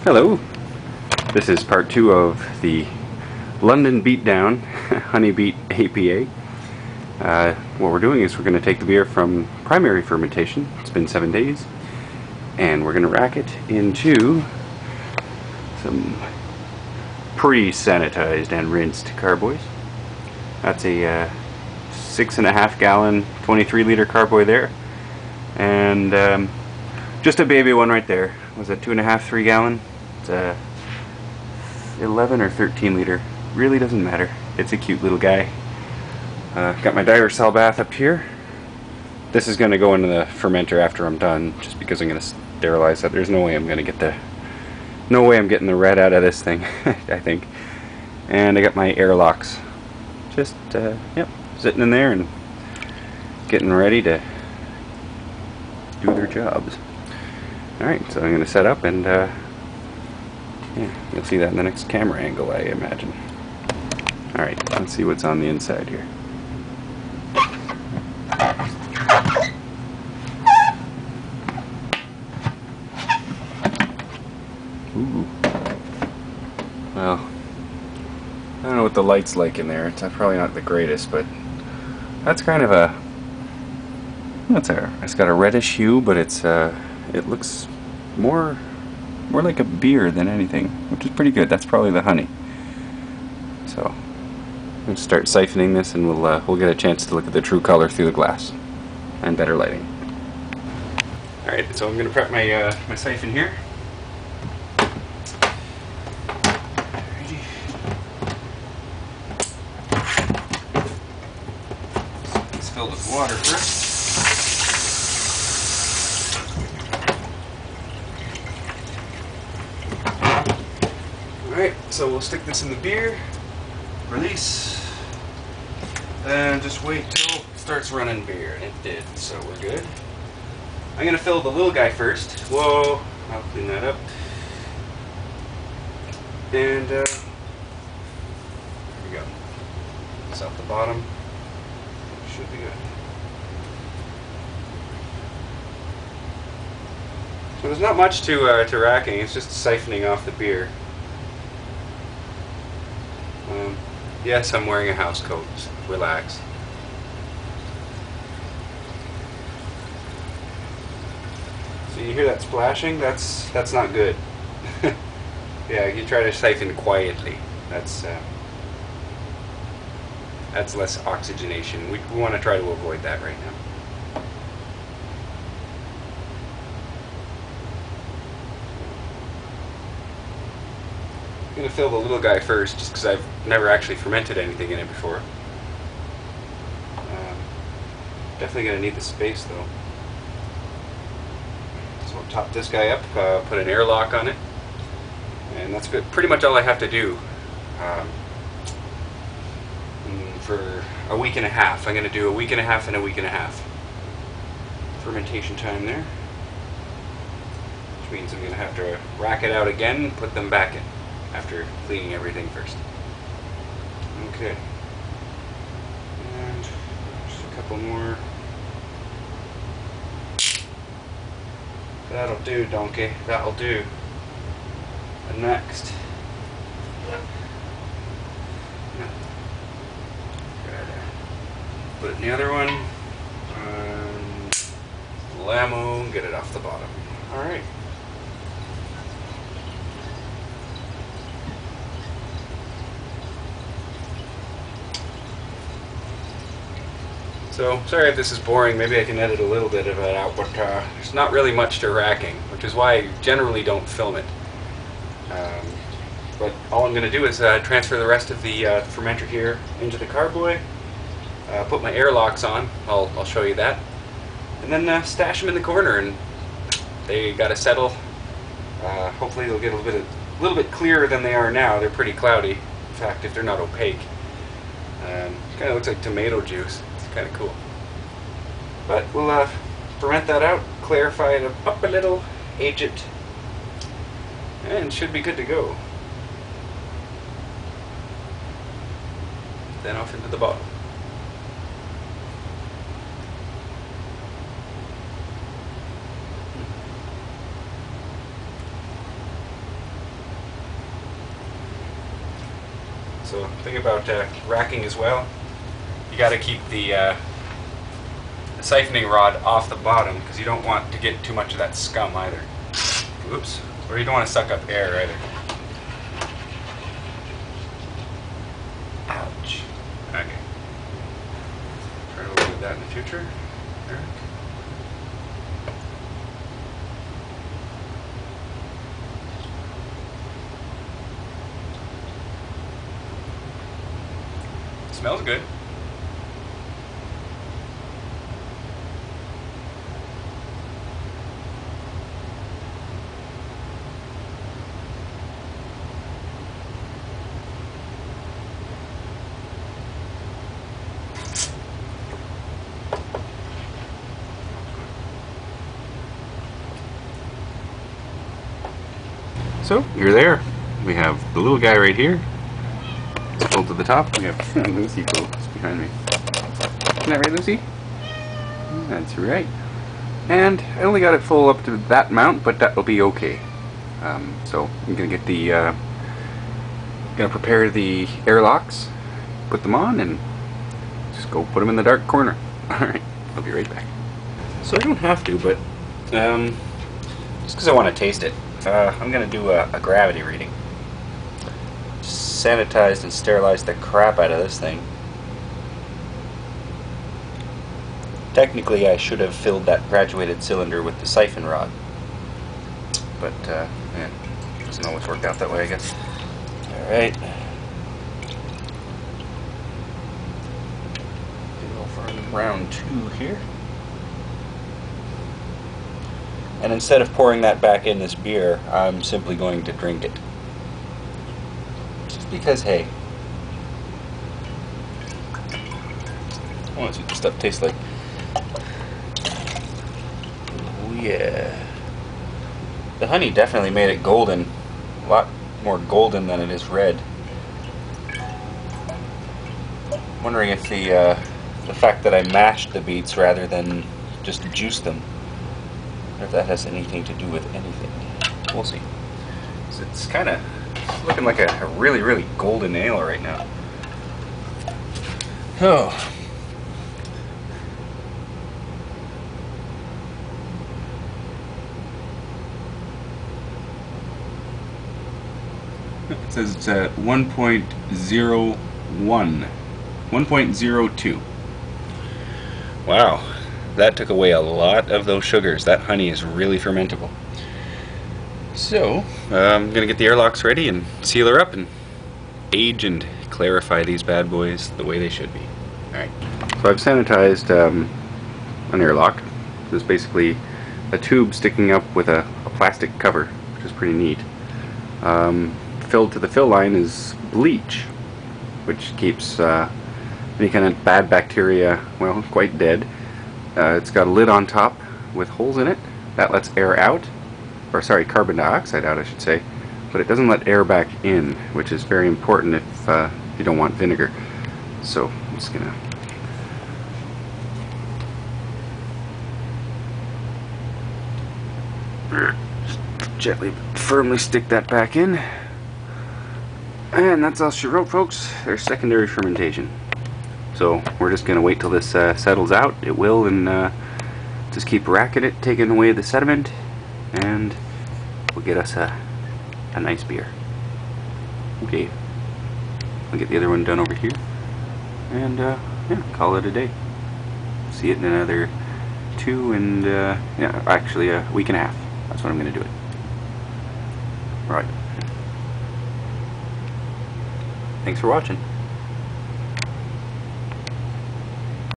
Hello, this is part 2 of the London Beetdown Honey Beet APA. What we're doing is we're going to take the beer from primary fermentation, it's been 7 days, and we're going to rack it into some pre-sanitized and rinsed carboys. That's a 6.5 gallon 23 liter carboy there, and just a baby one right there. Was it 2.5, 3 gallon? It's a 11 or 13 liter. Really doesn't matter. It's a cute little guy. Got my Diversol bath up here. This is going to go into the fermenter after I'm done, just because I'm going to sterilize that. There's no way I'm going to get I'm getting the red out of this thing. I think. And I got my airlocks. Just yep, sitting in there and getting ready to do their jobs. Alright, so I'm going to set up and yeah, you'll see that in the next camera angle, I imagine. Alright, let's see what's on the inside here. Ooh. Well, I don't know what the light's like in there. It's probably not the greatest, but that's kind of a... It's got a reddish hue, but it's it looks more like a beer than anything, which is pretty good. That's probably the honey. So I'm going to start siphoning this, and we'll get a chance to look at the true color through the glass and better lighting. All right, so I'm going to prep my my siphon here. Alrighty. So let's fill it with water first. Alright, so we'll stick this in the beer, release, and just wait till it starts running beer, and it did, so we're good. I'm going to fill the little guy first. Whoa, I'll clean that up. And there we go. This off the bottom. Should be good. So there's not much to racking, it's just siphoning off the beer. Yes, I'm wearing a house coat. Relax. So you hear that splashing? That's not good. Yeah, you try to siphon quietly. That's less oxygenation. We want to try to avoid that right now. I'm going to fill the little guy first, just because I've never actually fermented anything in it before. Definitely going to need the space though. So I'll top this guy up, put an airlock on it, and that's good. Pretty much all I have to do for a week and a half. I'm going to do a week and a half and a week and a half fermentation time there, which means I'm going to have to rack it out again and put them back in after cleaning everything first. Okay. And just a couple more. That'll do, donkey. That'll do. And next. Put it in the other one. And Lamo, and get it off the bottom. Alright. So, sorry if this is boring, maybe I can edit a little bit of it out, but there's not really much to racking, which is why I generally don't film it. But all I'm going to do is transfer the rest of the fermenter here into the carboy, put my airlocks on, I'll show you that, and then stash them in the corner, and they got to settle. Hopefully they'll get a little bit clearer than they are now. They're pretty cloudy, in fact, if they're not opaque. It kind of looks like tomato juice. Kind of cool. But we'll ferment that out, clarify it up a little, age it, and should be good to go. Then off into the bottle. So think about racking as well. You got to keep the siphoning rod off the bottom because you don't want to get too much of that scum either. Oops. Or you don't want to suck up air either. Ouch. Okay. Try to avoid that in the future. There. Smells good. So, you're there. We have the little guy right here. It's pulled to the top. We have Lucy pulled behind me. Isn't that right, Lucy? That's right. And I only got it full up to that mount, but that will be okay. So I'm gonna get the gonna prepare the airlocks, put them on, and just go put them in the dark corner. All right, I'll be right back. So I don't have to, but just because I want to taste it, I'm gonna do a gravity reading. Sanitized and sterilized the crap out of this thing. Technically, I should have filled that graduated cylinder with the siphon rod, but yeah, it doesn't always work out that way, I guess. All right. Go for round 2 here. And instead of pouring that back in this beer, I'm simply going to drink it. Just because, hey, I want to see what this stuff tastes like. Oh yeah. The honey definitely made it golden. A lot more golden than it is red. I'm wondering if the fact that I mashed the beets rather than just juiced them, if that has anything to do with anything. We'll see. So it's kind of looking like a really, really golden ale right now. Oh. It says it's at 1.01. 1.02. Wow. That took away a lot of those sugars. That honey is really fermentable. So, I'm going to get the airlocks ready and seal her up and age and clarify these bad boys the way they should be. Alright. So I've sanitized an airlock. This is basically a tube sticking up with a plastic cover, which is pretty neat. Filled to the fill line is bleach, which keeps any kind of bad bacteria, well, quite dead. It's got a lid on top with holes in it that lets air out, or sorry, carbon dioxide out I should say, but it doesn't let air back in, which is very important if you don't want vinegar. So I'm just gonna gently but firmly stick that back in, and that's all she wrote, folks. There's secondary fermentation. So we're just gonna wait till this settles out. It will, and just keep racking it, taking away the sediment, and we'll get us a nice beer. Okay, I'll get the other one done over here, and yeah, call it a day. See it in another 2 and yeah, actually a week and a half. That's when I'm gonna do it. Right. Thanks for watching.